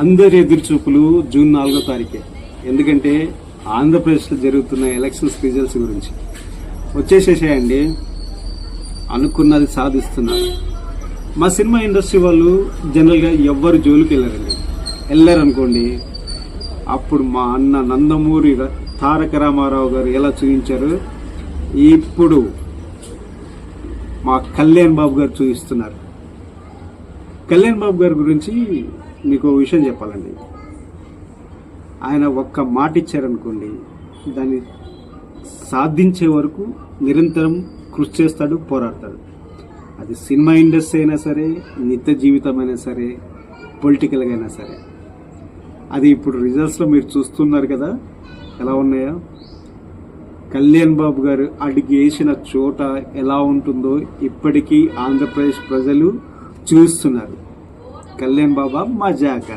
అందరి ఎదురుచూపులు జూన్ 4వ తారీఖే. ఎందుకంటే ఆంధ్రప్రదేశ్లో జరుగుతున్న ఎలక్షన్స్ రిజల్ట్స్ గురించి వచ్చేసేసాయండి. అనుకున్నది సాధిస్తున్నారు. మా సినిమా ఇండస్ట్రీ వాళ్ళు జనరల్గా ఎవ్వరు జోలికి వెళ్ళారనుకోండి. అప్పుడు మా అన్న నందమూరి తారక రామారావు గారు ఎలా చూపించారు, ఇప్పుడు మా కళ్యాణ్ బాబు గారు చూపిస్తున్నారు. కళ్యాణ్ బాబు గారి గురించి మీకు ఒక విషయం చెప్పాలండి. ఆయన ఒక్క మాట ఇచ్చారనుకోండి, దాన్ని సాధించే వరకు నిరంతరం కృషి చేస్తాడు, పోరాడతాడు. అది సినిమా ఇండస్ట్రీ అయినా సరే, నిత్య జీవితం అయినా సరే, పొలిటికల్గా అయినా సరే. అది ఇప్పుడు రిజల్ట్స్లో మీరు చూస్తున్నారు కదా ఎలా ఉన్నాయో. కళ్యాణ్ బాబు గారు అడుగేసిన చోట ఎలా ఉంటుందో ఇప్పటికీ ఆంధ్రప్రదేశ్ ప్రజలు చూస్తున్నారు. కళ్యాణ్ బాబా మజాక్.